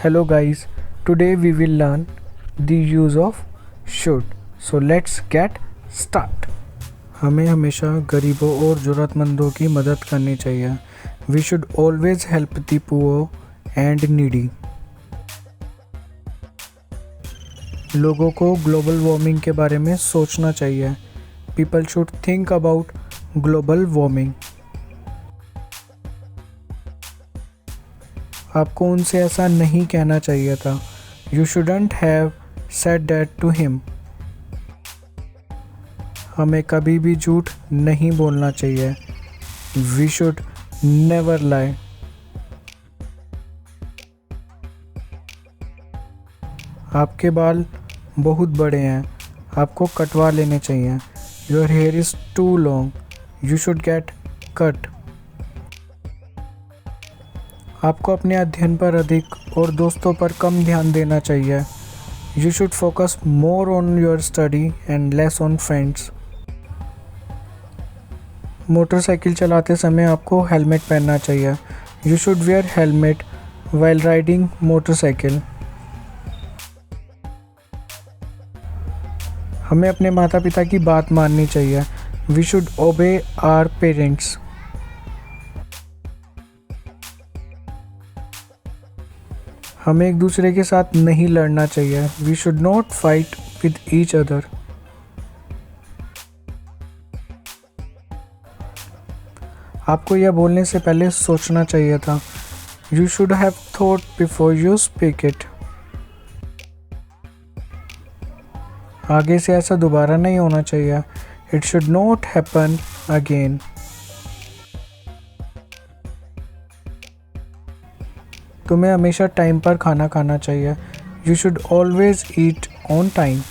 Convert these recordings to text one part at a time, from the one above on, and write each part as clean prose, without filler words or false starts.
Hello guys, today we will learn the use of should. So let's get start. हमें हमेशा गरीबों और ज़रूरतमंदों की मदद करनी चाहिए. We should always help the poor and needy. लोगों को ग्लोबल वार्मिंग के बारे में सोचना चाहिए. People should think about global warming. आपको उनसे ऐसा नहीं कहना चाहिए था. You shouldn't have said that to him. हमें कभी भी झूठ नहीं बोलना चाहिए. We should never lie. आपके बाल बहुत बड़े हैं, आपको कटवा लेने चाहिए. Your hair is too long. You should get cut. आपको अपने अध्ययन पर अधिक और दोस्तों पर कम ध्यान देना चाहिए. You should focus more on your study and less on friends. Motorcycle चलाते समय आपको हेलमेट पहनना चाहिए. You should wear helmet while riding motorcycle. हमें अपने माता पिता की बात माननी चाहिए. We should obey our parents. हमें एक दूसरे के साथ नहीं लड़ना चाहिए. We should not fight with each other. आपको यह बोलने से पहले सोचना चाहिए था. You should have thought before you speak it. आगे से ऐसा दोबारा नहीं होना चाहिए. It should not happen again. तुम्हें हमेशा टाइम पर खाना खाना चाहिए. You should always eat on time.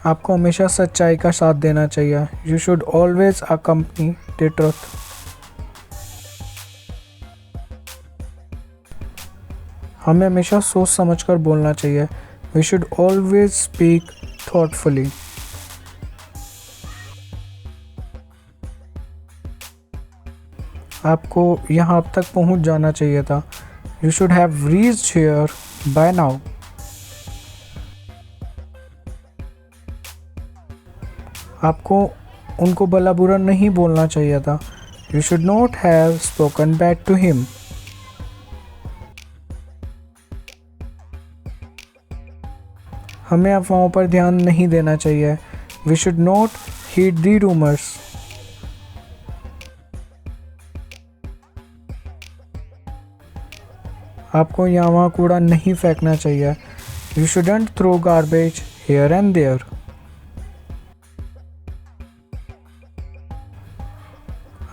आपको हमेशा सच्चाई का साथ देना चाहिए. You should always accompany the truth. हमें हमेशा सोच समझकर बोलना चाहिए. We should always speak thoughtfully. आपको यहाँ अब तक पहुँच जाना चाहिए था. You should have reached here by now. आपको उनको भला बुरा नहीं बोलना चाहिए था. You should not have spoken bad to him. हमें अफवाहों पर ध्यान नहीं देना चाहिए. We should not heed the rumors. आपको यहाँ वहाँ कूड़ा नहीं फेंकना चाहिए. You shouldn't throw garbage here and there.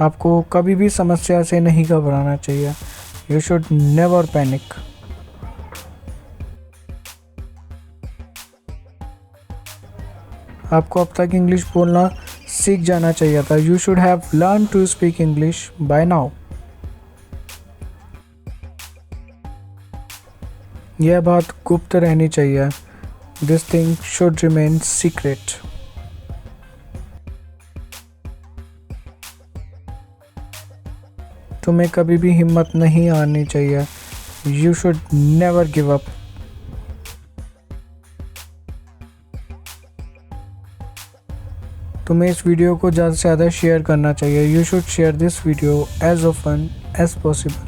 आपको कभी भी समस्या से नहीं घबराना चाहिए. You should never panic. आपको अब तक इंग्लिश बोलना सीख जाना चाहिए था. You should have learned to speak English by now. यह बात गुप्त रहनी चाहिए. This thing should remain secret. तुम्हें कभी भी हिम्मत नहीं आनी चाहिए. You should never give up. तुम्हें इस वीडियो को ज़्यादा से ज़्यादा शेयर करना चाहिए. You should share this video as often as possible.